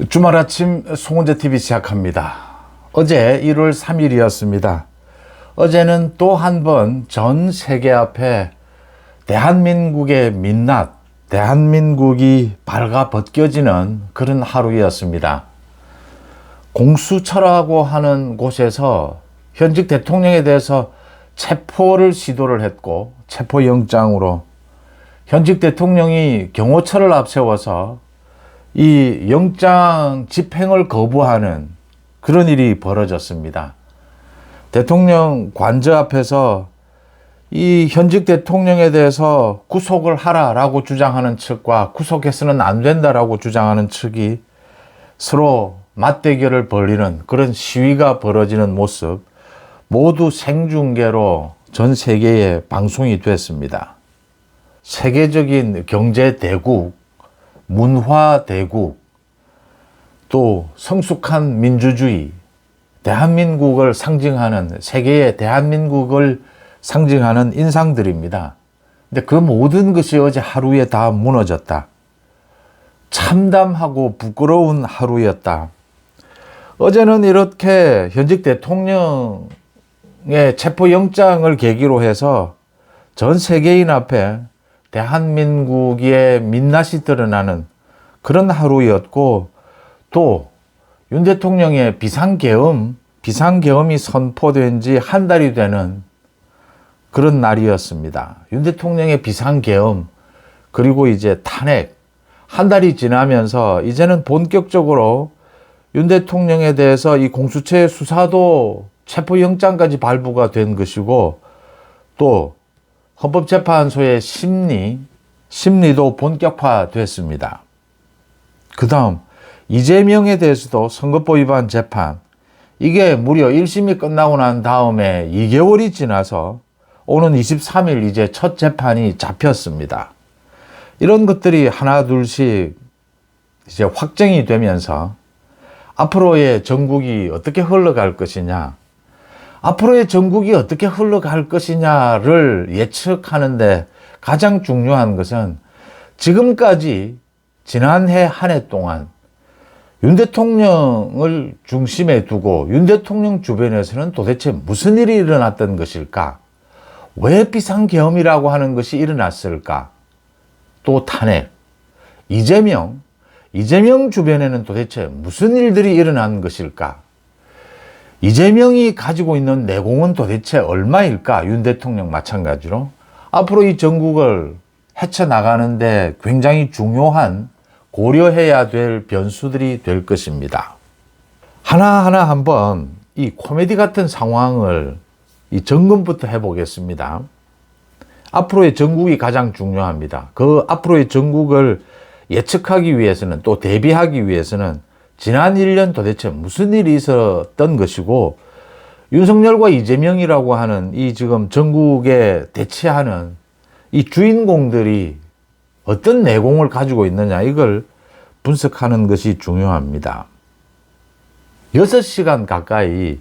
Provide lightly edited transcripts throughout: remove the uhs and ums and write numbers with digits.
주말 아침 송은재 TV 시작합니다. 어제 1월 3일이었습니다. 어제는 또 한 번 전 세계 앞에 대한민국의 민낯, 대한민국이 발가 벗겨지는 그런 하루였습니다. 공수처라고 하는 곳에서 현직 대통령에 대해서 체포를 시도를 했고, 체포영장으로 현직 대통령이 경호처를 앞세워서 이 영장 집행을 거부하는 그런 일이 벌어졌습니다. 대통령 관저 앞에서 이 현직 대통령에 대해서 구속을 하라라고 주장하는 측과 구속해서는 안 된다라고 주장하는 측이 서로 맞대결을 벌이는 그런 시위가 벌어지는 모습 모두 생중계로 전 세계에 방송이 됐습니다. 세계적인 경제 대국, 문화 대국, 또 성숙한 민주주의, 대한민국을 상징하는, 세계의 대한민국을 상징하는 인상들입니다. 근데 그 모든 것이 어제 하루에 다 무너졌다. 참담하고 부끄러운 하루였다. 어제는 이렇게 현직 대통령의 체포영장을 계기로 해서 전 세계인 앞에 대한민국의 민낯이 드러나는 그런 하루였고, 또 윤 대통령의 비상계엄이 선포된 지 한 달이 되는 그런 날이었습니다. 윤 대통령의 비상계엄, 그리고 이제 탄핵, 한 달이 지나면서 이제는 본격적으로 윤 대통령에 대해서 이 공수처의 수사도 체포영장까지 발부가 된 것이고, 또 헌법재판소의 심리도 본격화됐습니다. 그 다음 이재명에 대해서도 선거법 위반 재판, 이게 무려 1심이 끝나고 난 다음에 2개월이 지나서 오는 23일 이제 첫 재판이 잡혔습니다. 이런 것들이 하나 둘씩 이제 확정이 되면서 앞으로의 전국이 어떻게 흘러갈 것이냐, 앞으로의 전국이 어떻게 흘러갈 것이냐를 예측하는데 가장 중요한 것은 지금까지 지난해 한 해 동안 윤 대통령을 중심에 두고 윤 대통령 주변에서는 도대체 무슨 일이 일어났던 것일까? 왜 비상계엄이라고 하는 것이 일어났을까? 또 탄핵, 이재명 주변에는 도대체 무슨 일들이 일어난 것일까? 이재명이 가지고 있는 내공은 도대체 얼마일까? 윤 대통령 마찬가지로 앞으로 이 전국을 헤쳐나가는데 굉장히 중요한 고려해야 될 변수들이 될 것입니다. 하나하나 한번 이 코미디 같은 상황을 이 점검부터 해보겠습니다. 앞으로의 전국이 가장 중요합니다. 그 앞으로의 전국을 예측하기 위해서는, 또 대비하기 위해서는 지난 1년 도대체 무슨 일이 있었던 것이고, 윤석열과 이재명이라고 하는 이 지금 전국에 대치하는 이 주인공들이 어떤 내공을 가지고 있느냐, 이걸 분석하는 것이 중요합니다. 6시간 가까이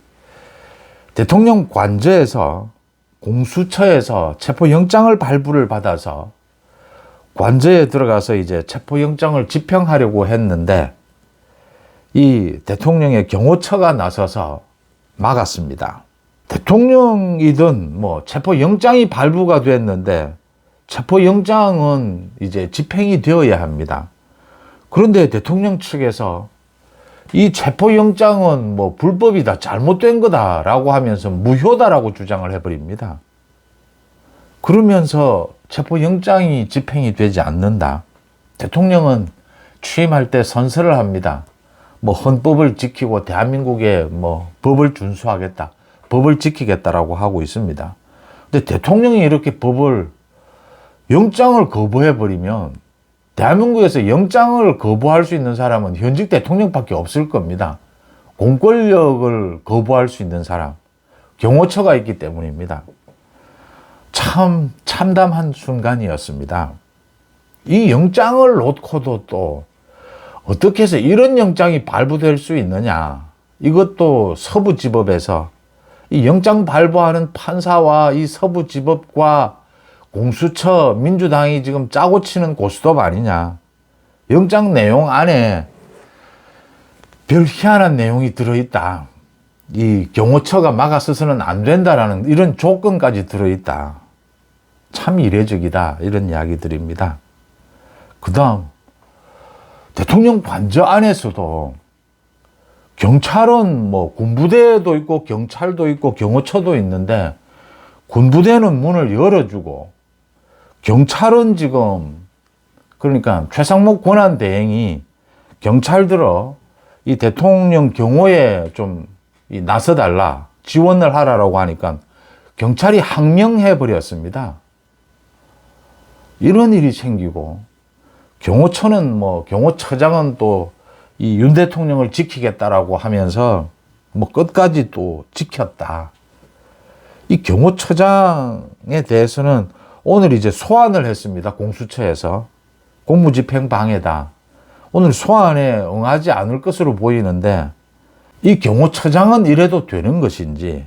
대통령 관저에서, 공수처에서 체포영장을 발부를 받아서 관저에 들어가서 이제 체포영장을 집행하려고 했는데 이 대통령의 경호처가 나서서 막았습니다. 대통령이든 뭐 체포영장이 발부가 됐는데 체포영장은 이제 집행이 되어야 합니다. 그런데 대통령 측에서 이 체포영장은 뭐 불법이다, 잘못된 거다라고 하면서 무효다라고 주장을 해버립니다. 그러면서 체포영장이 집행이 되지 않는다. 대통령은 취임할 때 선서를 합니다. 뭐 헌법을 지키고 대한민국의 뭐 법을 준수하겠다, 법을 지키겠다라고 하고 있습니다. 근데 대통령이 이렇게 영장을 거부해버리면 대한민국에서 영장을 거부할 수 있는 사람은 현직 대통령밖에 없을 겁니다. 공권력을 거부할 수 있는 사람, 경호처가 있기 때문입니다. 참 참담한 순간이었습니다. 이 영장을 놓고도 또 어떻게 해서 이런 영장이 발부될 수 있느냐, 이것도 서부지법에서 이 영장 발부하는 판사와 이 서부지법과 공수처, 민주당이 지금 짜고 치는 고스톱 아니냐. 영장 내용 안에 별 희한한 내용이 들어있다. 이 경호처가 막아서서는 안 된다라는 이런 조건까지 들어있다. 참 이례적이다. 이런 이야기들입니다. 그 다음 대통령 관저 안에서도 경찰은 뭐 군부대도 있고 경찰도 있고 경호처도 있는데 군부대는 문을 열어주고 경찰은 지금 그러니까 최상목 권한대행이 경찰들어 이 대통령 경호에 좀 나서달라 지원을 하라라고 하니까 경찰이 항명해 버렸습니다. 이런 일이 생기고 경호처는 뭐 경호처장은 또 이 윤 대통령을 지키겠다라고 하면서 뭐 끝까지 또 지켰다. 이 경호처장에 대해서는 오늘 이제 소환을 했습니다. 공수처에서 공무집행 방해다. 오늘 소환에 응하지 않을 것으로 보이는데 이 경호처장은 이래도 되는 것인지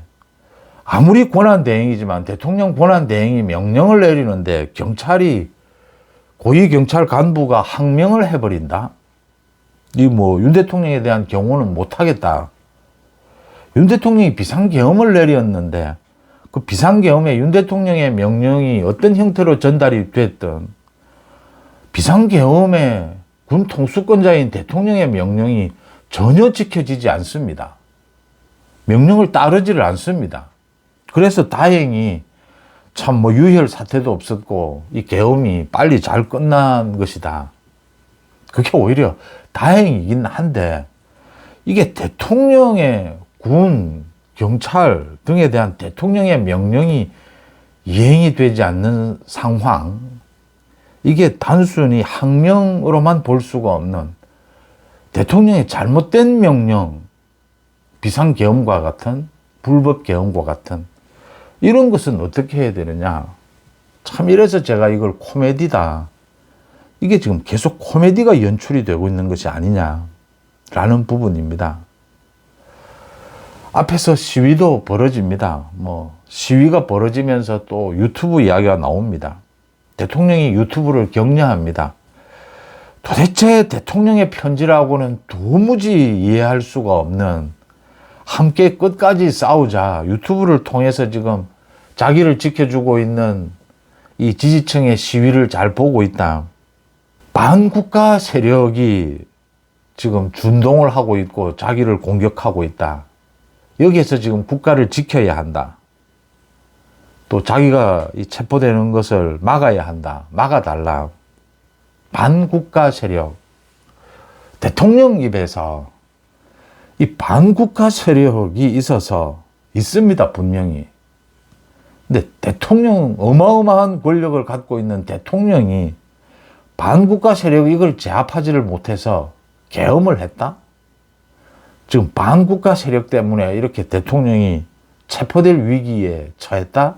아무리 권한대행이지만 대통령 권한대행이 명령을 내리는데 경찰이 고위경찰 간부가 항명을 해버린다. 이 뭐 윤 대통령에 대한 경호는 못하겠다. 윤 대통령이 비상계엄을 내렸는데 그 비상계엄에 윤 대통령의 명령이 어떤 형태로 전달이 됐든 비상계엄에 군 통수권자인 대통령의 명령이 전혀 지켜지지 않습니다. 명령을 따르지를 않습니다. 그래서 다행히 참 뭐 유혈 사태도 없었고 이 계엄이 빨리 잘 끝난 것이다. 그게 오히려 다행이긴 한데 이게 대통령의 군, 경찰 등에 대한 대통령의 명령이 이행이 되지 않는 상황, 이게 단순히 항명으로만 볼 수가 없는 대통령의 잘못된 명령, 비상계엄과 같은 불법계엄과 같은 이런 것은 어떻게 해야 되느냐. 참 이래서 제가 이걸 코미디다. 이게 지금 계속 코미디가 연출이 되고 있는 것이 아니냐라는 부분입니다. 앞에서 시위도 벌어집니다. 뭐 시위가 벌어지면서 또 유튜브 이야기가 나옵니다. 대통령이 유튜브를 격려합니다. 도대체 대통령의 편지라고는 도무지 이해할 수가 없는 함께 끝까지 싸우자 유튜브를 통해서 지금 자기를 지켜주고 있는 이 지지층의 시위를 잘 보고 있다. 반국가 세력이 지금 준동을 하고 있고 자기를 공격하고 있다. 여기에서 지금 국가를 지켜야 한다. 또 자기가 체포되는 것을 막아야 한다. 막아달라. 반국가 세력. 대통령 입에서 이 반국가 세력이 있어서 있습니다. 분명히. 근데 대통령, 어마어마한 권력을 갖고 있는 대통령이 반국가 세력이 이걸 제압하지를 못해서 계엄을 했다? 지금 반국가 세력 때문에 이렇게 대통령이 체포될 위기에 처했다?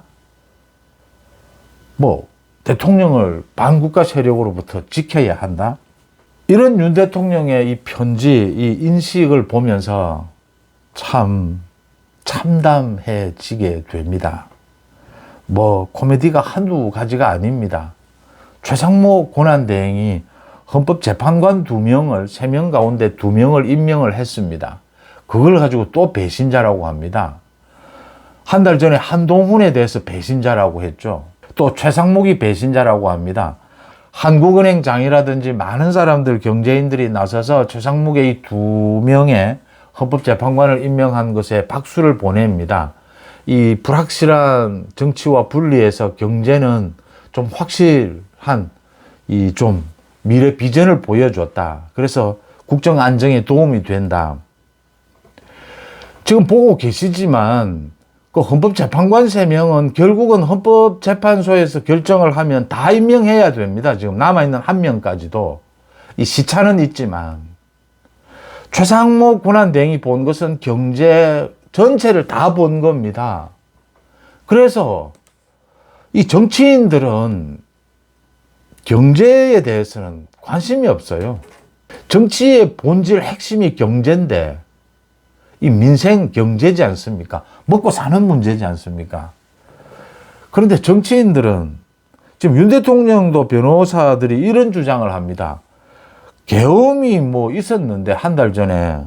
뭐 대통령을 반국가 세력으로부터 지켜야 한다? 이런 윤 대통령의 이 편지, 이 인식을 보면서 참 참담해지게 됩니다. 뭐 코미디가 한두 가지가 아닙니다. 최상목 권한대행이 헌법재판관 2명을, 3명 가운데 2명을 임명을 했습니다. 그걸 가지고 또 배신자라고 합니다. 한 달 전에 한동훈에 대해서 배신자라고 했죠. 또 최상목이 배신자라고 합니다. 한국은행장이라든지 많은 사람들, 경제인들이 나서서 최상목의 이 2명의 헌법재판관을 임명한 것에 박수를 보냅니다. 이 불확실한 정치와 분리해서 경제는 좀 확실한 이 좀 미래 비전을 보여줬다. 그래서 국정 안정에 도움이 된다. 지금 보고 계시지만 그 헌법재판관 3명은 결국은 헌법재판소에서 결정을 하면 다 임명해야 됩니다. 지금 남아있는 1명까지도. 이 시차는 있지만 최상목 권한대행이 본 것은 경제 전체를 다 본 겁니다. 그래서 이 정치인들은 경제에 대해서는 관심이 없어요. 정치의 본질 핵심이 경제인데 이 민생 경제지 않습니까? 먹고 사는 문제지 않습니까? 그런데 정치인들은 지금 윤 대통령도 변호사들이 이런 주장을 합니다. 계엄이 뭐 있었는데 한 달 전에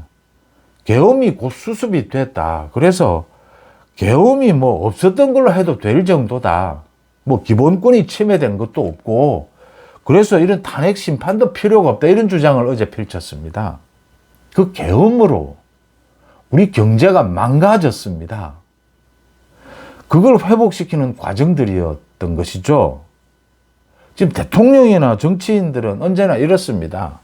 계엄이 곧 수습이 됐다. 그래서 계엄이 뭐 없었던 걸로 해도 될 정도다. 뭐 기본권이 침해된 것도 없고, 그래서 이런 탄핵 심판도 필요가 없다. 이런 주장을 어제 펼쳤습니다. 그 계엄으로 우리 경제가 망가졌습니다. 그걸 회복시키는 과정들이었던 것이죠. 지금 대통령이나 정치인들은 언제나 이렇습니다.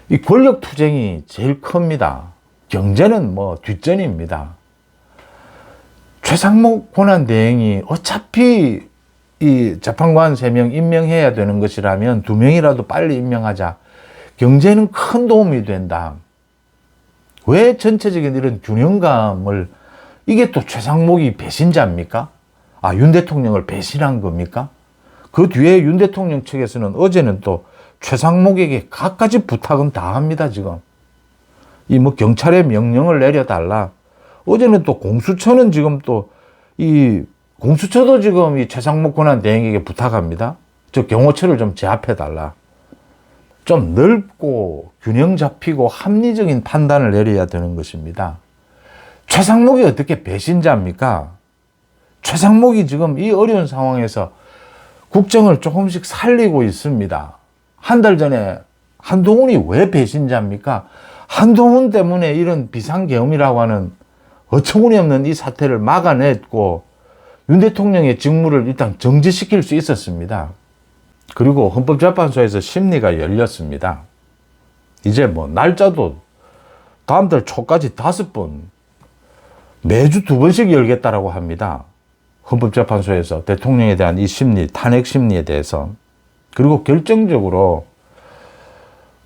이 권력 투쟁이 제일 큽니다. 경제는 뭐 뒷전입니다. 최상목 권한대행이 어차피 이 재판관 3명 임명해야 되는 것이라면 2명이라도 빨리 임명하자. 경제는 큰 도움이 된다. 왜 전체적인 이런 균형감을, 이게 또 최상목이 배신자입니까? 아, 윤 대통령을 배신한 겁니까? 그 뒤에 윤 대통령 측에서는 어제는 또 최상목에게 갖가지 부탁은 다 합니다, 지금. 이 뭐 경찰에 명령을 내려달라. 어제는 또 공수처는 지금 또 공수처도 지금 이 최상목 권한대행에게 부탁합니다. 저 경호처를 좀 제압해달라. 좀 넓고 균형 잡히고 합리적인 판단을 내려야 되는 것입니다. 최상목이 어떻게 배신자입니까? 최상목이 지금 이 어려운 상황에서 국정을 조금씩 살리고 있습니다. 한 달 전에 한동훈이 왜 배신자입니까? 한동훈 때문에 이런 비상계엄이라고 하는 어처구니 없는 이 사태를 막아냈고 윤 대통령의 직무를 일단 정지시킬 수 있었습니다. 그리고 헌법재판소에서 심리가 열렸습니다. 이제 뭐 날짜도 다음 달 초까지 5번, 매주 2번씩 열겠다라고 합니다. 헌법재판소에서 대통령에 대한 이 심리, 탄핵 심리에 대해서. 그리고 결정적으로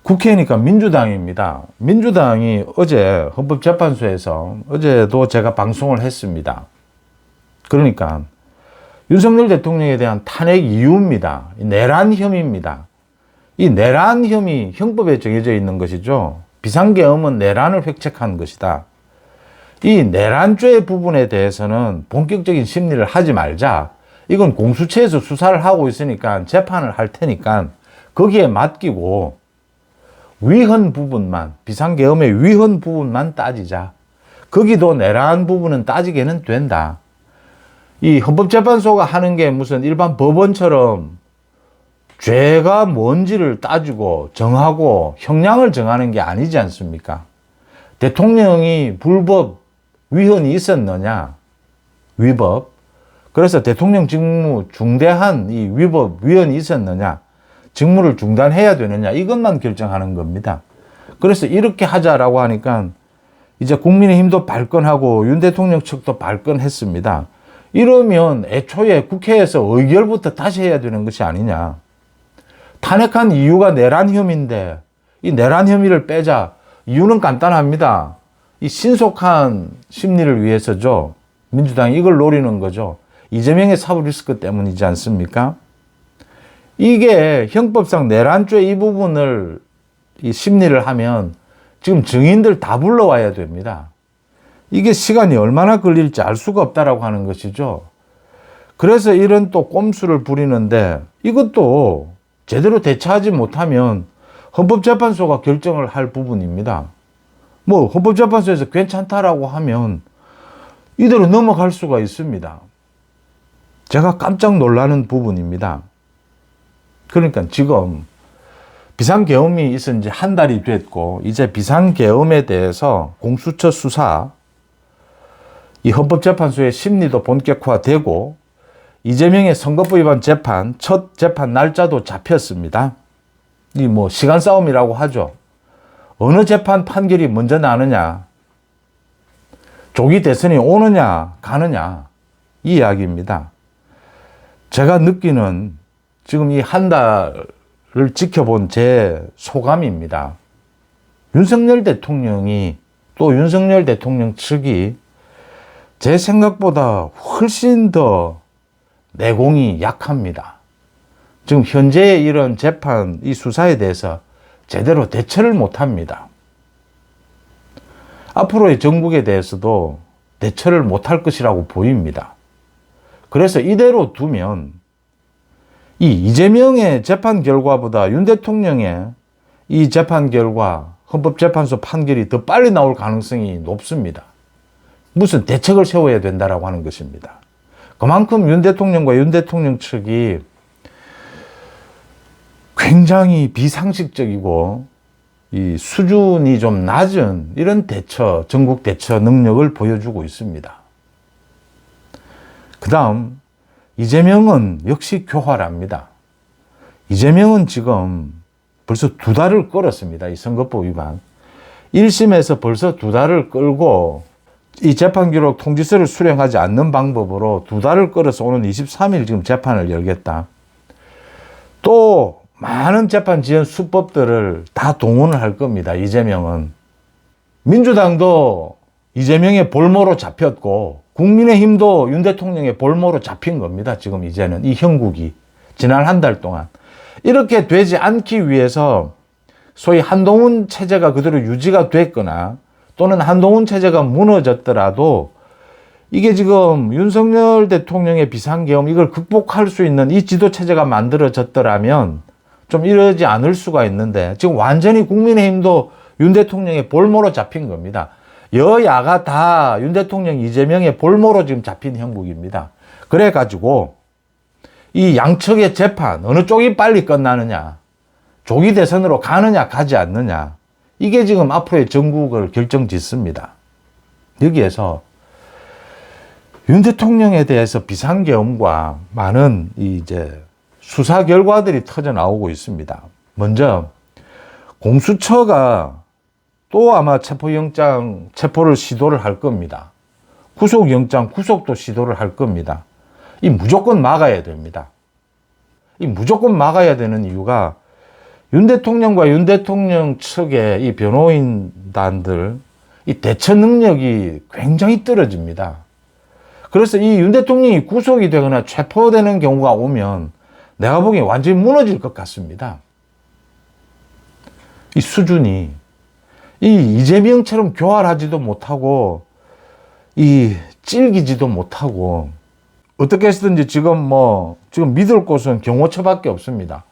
국회니까 민주당입니다. 민주당이 어제 헌법재판소에서, 어제도 제가 방송을 했습니다. 그러니까 윤석열 대통령에 대한 탄핵 이유입니다. 내란 혐의입니다. 이 내란 혐의 형법에 정해져 있는 것이죠. 비상계엄은 내란을 획책한 것이다. 이 내란죄 부분에 대해서는 본격적인 심리를 하지 말자. 이건 공수처에서 수사를 하고 있으니까 재판을 할 테니까 거기에 맡기고 위헌 부분만, 비상계엄의 위헌 부분만 따지자. 거기도 내란 부분은 따지게는 된다. 이 헌법재판소가 하는 게 무슨 일반 법원처럼 죄가 뭔지를 따지고 정하고 형량을 정하는 게 아니지 않습니까? 대통령이 불법 위헌이 있었느냐? 위법. 그래서 대통령 직무 중대한 이 위법 위헌이 있었느냐? 직무를 중단해야 되느냐? 이것만 결정하는 겁니다. 그래서 이렇게 하자라고 하니까 이제 국민의힘도 발끈하고 윤 대통령 측도 발끈했습니다. 이러면 애초에 국회에서 의결부터 다시 해야 되는 것이 아니냐. 탄핵한 이유가 내란 혐의인데 이 내란 혐의를 빼자. 이유는 간단합니다. 이 신속한 심리를 위해서죠. 민주당이 이걸 노리는 거죠. 이재명의 사법 리스크 때문이지 않습니까? 이게 형법상 내란죄 이 부분을 이 심리를 하면 지금 증인들 다 불러와야 됩니다. 이게 시간이 얼마나 걸릴지 알 수가 없다라고 하는 것이죠. 그래서 이런 또 꼼수를 부리는데 이것도 제대로 대처하지 못하면 헌법재판소가 결정을 할 부분입니다. 뭐 헌법재판소에서 괜찮다라고 하면 이대로 넘어갈 수가 있습니다. 제가 깜짝 놀라는 부분입니다. 그러니까 지금 비상계엄이 있은 지 한 달이 됐고 이제 비상계엄에 대해서 공수처 수사, 이 헌법재판소의 심리도 본격화되고 이재명의 선거법 위반 재판 첫 재판 날짜도 잡혔습니다. 이 뭐 시간 싸움이라고 하죠. 어느 재판 판결이 먼저 나느냐, 조기 대선이 오느냐 가느냐 이 이야기입니다. 제가 느끼는 지금 이 한 달을 지켜본 제 소감입니다. 윤석열 대통령이 또 윤석열 대통령 측이 제 생각보다 훨씬 더 내공이 약합니다. 지금 현재의 이런 재판, 이 수사에 대해서 제대로 대처를 못합니다. 앞으로의 정국에 대해서도 대처를 못할 것이라고 보입니다. 그래서 이대로 두면 이 이재명의 재판 결과보다 윤 대통령의 이 재판 결과 헌법재판소 판결이 더 빨리 나올 가능성이 높습니다. 무슨 대책을 세워야 된다라고 하는 것입니다. 그만큼 윤 대통령과 윤 대통령 측이 굉장히 비상식적이고 이 수준이 좀 낮은 이런 전국 대처 능력을 보여주고 있습니다. 그 다음, 이재명은 역시 교활합니다. 이재명은 지금 벌써 2달을 끌었습니다. 이 선거법 위반. 1심에서 벌써 2달을 끌고 이 재판기록 통지서를 수령하지 않는 방법으로 2달을 끌어서 오는 23일 지금 재판을 열겠다. 또 많은 재판 지연 수법들을 다 동원을 할 겁니다. 이재명은. 민주당도 이재명의 볼모로 잡혔고 국민의힘도 윤 대통령의 볼모로 잡힌 겁니다. 지금 이제는 이 형국이 지난 한 달 동안. 이렇게 되지 않기 위해서 소위 한동훈 체제가 그대로 유지가 됐거나 또는 한동훈 체제가 무너졌더라도 이게 지금 윤석열 대통령의 비상계엄 이걸 극복할 수 있는 이 지도체제가 만들어졌더라면 좀 이러지 않을 수가 있는데 지금 완전히 국민의힘도 윤 대통령의 볼모로 잡힌 겁니다. 여야가 다 윤 대통령 이재명의 볼모로 지금 잡힌 형국입니다. 그래가지고 이 양측의 재판 어느 쪽이 빨리 끝나느냐, 조기 대선으로 가느냐 가지 않느냐, 이게 지금 앞으로의 전국을 결정짓습니다. 여기에서 윤 대통령에 대해서 비상계엄과 많은 이제 수사 결과들이 터져 나오고 있습니다. 먼저 공수처가 또 아마 체포를 시도를 할 겁니다. 구속도 시도를 할 겁니다. 이 무조건 막아야 됩니다. 이 무조건 막아야 되는 이유가 윤 대통령과 윤 대통령 측의 이 변호인단들 이 대처 능력이 굉장히 떨어집니다. 그래서 이 윤 대통령이 구속이 되거나 체포되는 경우가 오면 내가 보기엔 완전히 무너질 것 같습니다. 이 수준이 이 이재명처럼 교활하지도 못하고 이 찔기지도 못하고 어떻게 해서든지 지금 믿을 곳은 경호처밖에 없습니다.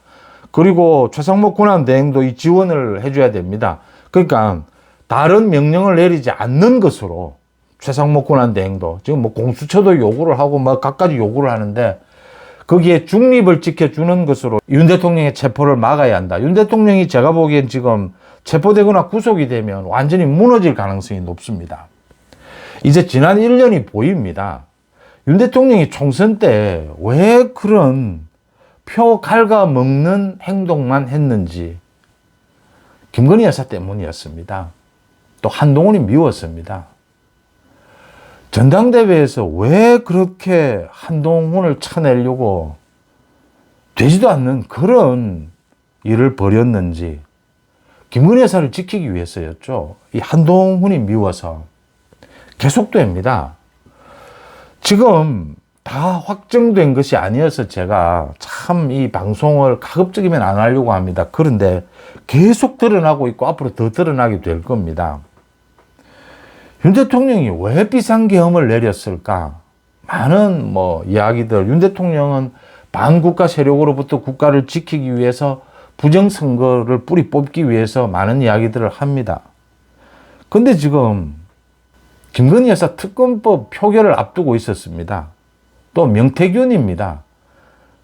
그리고 최상목 권한대행도 이 지원을 해줘야 됩니다. 그러니까 다른 명령을 내리지 않는 것으로 최상목 권한대행도 지금 공수처도 요구를 하고 갖가지 요구를 하는데 거기에 중립을 지켜주는 것으로 윤 대통령의 체포를 막아야 한다. 윤 대통령이 제가 보기엔 지금 체포되거나 구속이 되면 완전히 무너질 가능성이 높습니다. 이제 지난 1년이 보입니다. 윤 대통령이 총선 때 왜 그런 표 갉아먹는 행동만 했는지 김건희 여사 때문이었습니다. 또 한동훈이 미웠습니다. 전당대회에서 왜 그렇게 한동훈을 쳐내려고 되지도 않는 그런 일을 벌였는지 김건희 여사를 지키기 위해서였죠. 이 한동훈이 미워서 계속됩니다. 지금 다 확정된 것이 아니어서 제가 참 이 방송을 가급적이면 안 하려고 합니다. 그런데 계속 드러나고 있고 앞으로 더 드러나게 될 겁니다. 윤 대통령이 왜 비상계엄을 내렸을까? 많은 이야기들. 윤 대통령은 반국가 세력으로부터 국가를 지키기 위해서 부정선거를 뿌리 뽑기 위해서 많은 이야기들을 합니다. 근데 지금 김건희 여사 특검법 표결을 앞두고 있었습니다. 또 명태균입니다.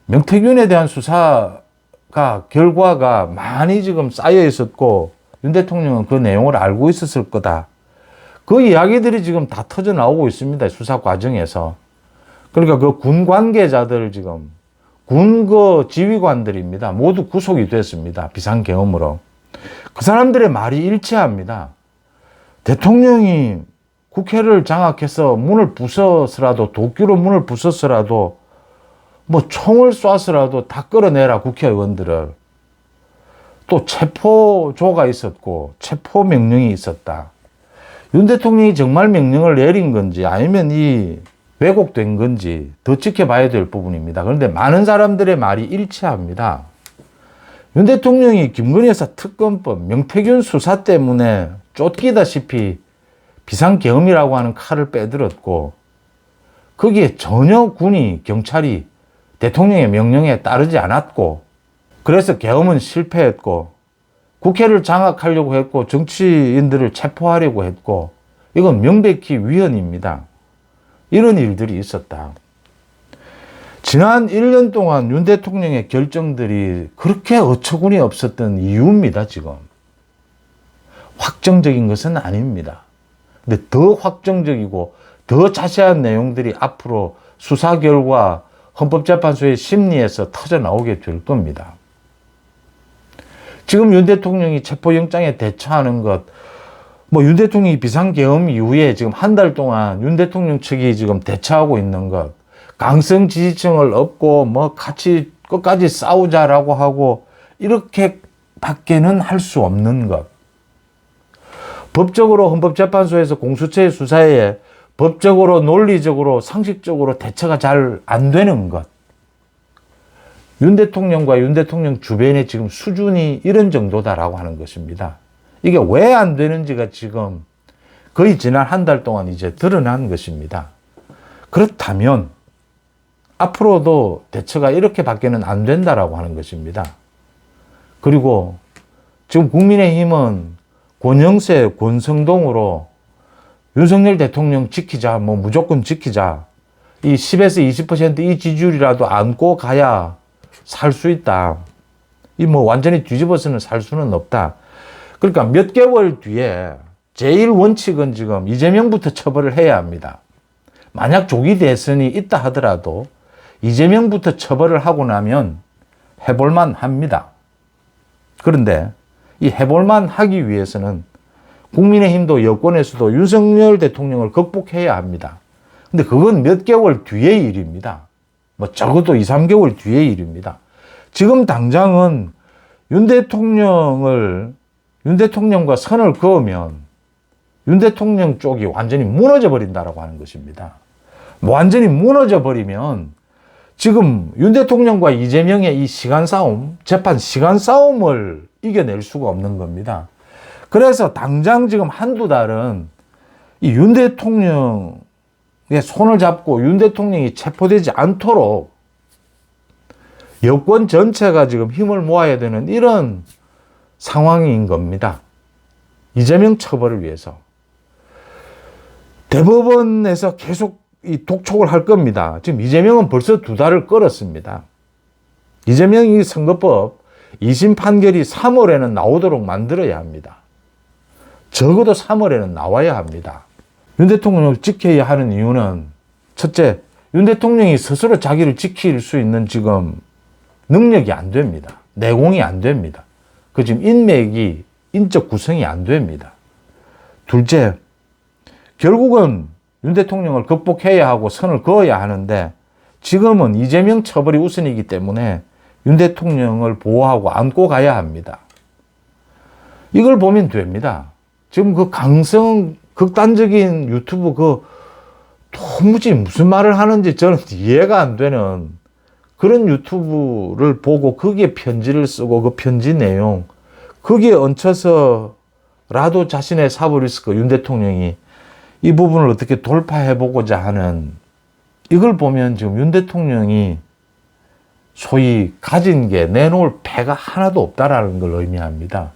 명태균에 대한 수사가 결과가 많이 지금 쌓여 있었고 윤 대통령은 그 내용을 알고 있었을 거다. 그 이야기들이 지금 다 터져 나오고 있습니다. 수사 과정에서. 그러니까 그 군 관계자들 지금 군 지휘관들입니다. 모두 구속이 됐습니다. 비상계엄으로. 그 사람들의 말이 일치합니다. 대통령이 국회를 장악해서 문을 부숴서라도 도끼로 문을 부숴서라도 총을 쏴서라도 다 끌어내라 국회의원들을. 또 체포조가 있었고 체포 명령이 있었다. 윤 대통령이 정말 명령을 내린 건지 아니면 이 왜곡된 건지 더 지켜봐야 될 부분입니다. 그런데 많은 사람들의 말이 일치합니다. 윤 대통령이 김건희 여사 특검법 명태균 수사 때문에 쫓기다시피 비상계엄이라고 하는 칼을 빼들었고 거기에 전혀 군이 경찰이 대통령의 명령에 따르지 않았고 그래서 계엄은 실패했고 국회를 장악하려고 했고 정치인들을 체포하려고 했고 이건 명백히 위헌입니다. 이런 일들이 있었다. 지난 1년 동안 윤 대통령의 결정들이 그렇게 어처구니 없었던 이유입니다, 지금. 확정적인 것은 아닙니다. 근데 더 확정적이고 더 자세한 내용들이 앞으로 수사 결과 헌법재판소의 심리에서 터져 나오게 될 겁니다. 지금 윤 대통령이 체포영장에 대처하는 것, 윤 대통령이 비상계엄 이후에 지금 한 달 동안 윤 대통령 측이 지금 대처하고 있는 것, 강성 지지층을 얻고 같이 끝까지 싸우자라고 하고 이렇게 밖에는 할 수 없는 것. 법적으로 헌법재판소에서 공수처의 수사에 법적으로 논리적으로 상식적으로 대처가 잘 안 되는 것. 윤 대통령과 윤 대통령 주변의 지금 수준이 이런 정도다라고 하는 것입니다. 이게 왜 안 되는지가 지금 거의 지난 한 달 동안 이제 드러난 것입니다. 그렇다면 앞으로도 대처가 이렇게 밖에는 안 된다라고 하는 것입니다. 그리고 지금 국민의힘은 권영세, 권성동으로 윤석열 대통령 지키자, 무조건 지키자. 이 10에서 20%이 지지율이라도 안고 가야 살 수 있다. 완전히 뒤집어서는 살 수는 없다. 그러니까 몇 개월 뒤에 제일 원칙은 지금 이재명부터 처벌을 해야 합니다. 만약 조기 대선이 있다 하더라도 이재명부터 처벌을 하고 나면 해볼만 합니다. 그런데 이 해볼만 하기 위해서는 국민의힘도 여권에서도 윤석열 대통령을 극복해야 합니다. 근데 그건 몇 개월 뒤의 일입니다. 적어도 2, 3개월 뒤의 일입니다. 지금 당장은 윤 대통령과 선을 그으면 윤 대통령 쪽이 완전히 무너져 버린다라고 하는 것입니다. 완전히 무너져 버리면 지금 윤 대통령과 이재명의 이 시간 싸움, 재판 시간 싸움을 이겨낼 수가 없는 겁니다. 그래서 당장 지금 한두 달은 이 윤 대통령의 손을 잡고 윤 대통령이 체포되지 않도록 여권 전체가 지금 힘을 모아야 되는 이런 상황인 겁니다. 이재명 처벌을 위해서. 대법원에서 계속 이 독촉을 할 겁니다. 지금 이재명은 벌써 2달을 끌었습니다. 이재명이 선거법 2심 판결이 3월에는 나오도록 만들어야 합니다. 적어도 3월에는 나와야 합니다. 윤 대통령을 지켜야 하는 이유는 첫째, 윤 대통령이 스스로 자기를 지킬 수 있는 지금 능력이 안 됩니다. 내공이 안 됩니다. 그 지금 인맥이, 인적 구성이 안 됩니다. 둘째, 결국은 윤 대통령을 극복해야 하고 선을 그어야 하는데 지금은 이재명 처벌이 우선이기 때문에 윤 대통령을 보호하고 안고 가야 합니다. 이걸 보면 됩니다. 지금 그 강성 극단적인 유튜브 도무지 무슨 말을 하는지 저는 이해가 안 되는 그런 유튜브를 보고 거기에 편지를 쓰고 그 편지 내용 거기에 얹혀서라도 자신의 사법리스크 윤 대통령이 이 부분을 어떻게 돌파해 보고자 하는 이걸 보면 지금 윤 대통령이 소위 가진 게 내놓을 패가 하나도 없다라는 걸 의미합니다.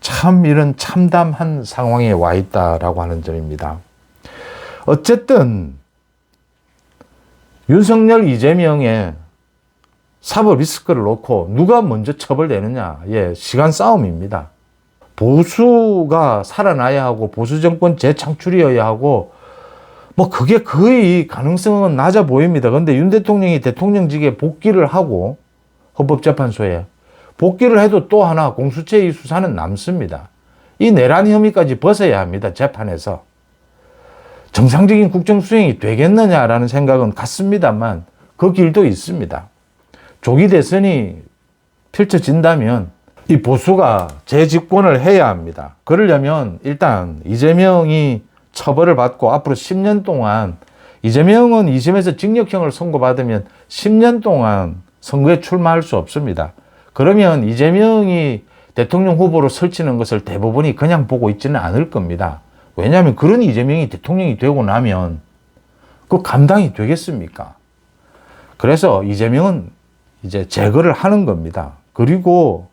참 이런 참담한 상황에 와 있다라고 하는 점입니다. 어쨌든 윤석열, 이재명의 사법 리스크를 놓고 누가 먼저 처벌되느냐, 시간 싸움입니다. 보수가 살아나야 하고 보수 정권 재창출이어야 하고 그게 거의 가능성은 낮아 보입니다. 그런데 윤 대통령이 대통령직에 복귀를 하고 헌법재판소에 복귀를 해도 또 하나 공수처의 수사는 남습니다. 이 내란 혐의까지 벗어야 합니다. 재판에서. 정상적인 국정수행이 되겠느냐라는 생각은 같습니다만 그 길도 있습니다. 조기 대선이 펼쳐진다면 이 보수가 재집권을 해야 합니다. 그러려면 일단 이재명이 처벌을 받고 앞으로 10년 동안 이재명은 2심에서 징역형을 선고받으면 10년 동안 선거에 출마할 수 없습니다. 그러면 이재명이 대통령 후보로 설치는 것을 대법원이 그냥 보고 있지는 않을 겁니다. 왜냐하면 그런 이재명이 대통령이 되고 나면 그 감당이 되겠습니까? 그래서 이재명은 이제 제거를 하는 겁니다. 그리고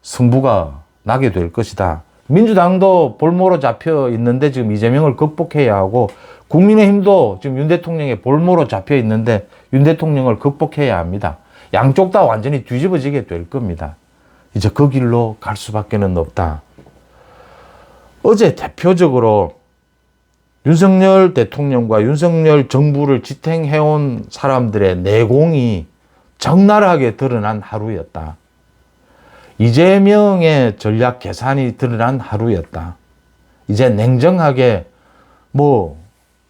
승부가 나게 될 것이다. 민주당도 볼모로 잡혀 있는데 지금 이재명을 극복해야 하고, 국민의힘도 지금 윤 대통령의 볼모로 잡혀 있는데 윤 대통령을 극복해야 합니다. 양쪽 다 완전히 뒤집어지게 될 겁니다. 이제 그 길로 갈 수밖에는 없다. 어제 대표적으로 윤석열 대통령과 윤석열 정부를 지탱해온 사람들의 내공이 적나라하게 드러난 하루였다. 이재명의 전략 계산이 드러난 하루였다. 이제 냉정하게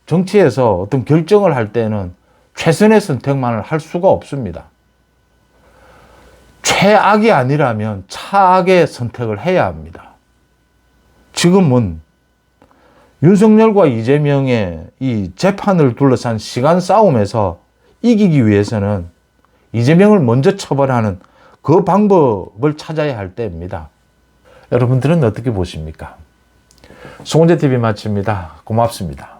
정치에서 어떤 결정을 할 때는 최선의 선택만을 할 수가 없습니다. 최악이 아니라면 차악의 선택을 해야 합니다. 지금은 윤석열과 이재명의 이 재판을 둘러싼 시간 싸움에서 이기기 위해서는 이재명을 먼저 처벌하는 그 방법을 찾아야 할 때입니다. 여러분들은 어떻게 보십니까? 송은재TV 마칩니다. 고맙습니다.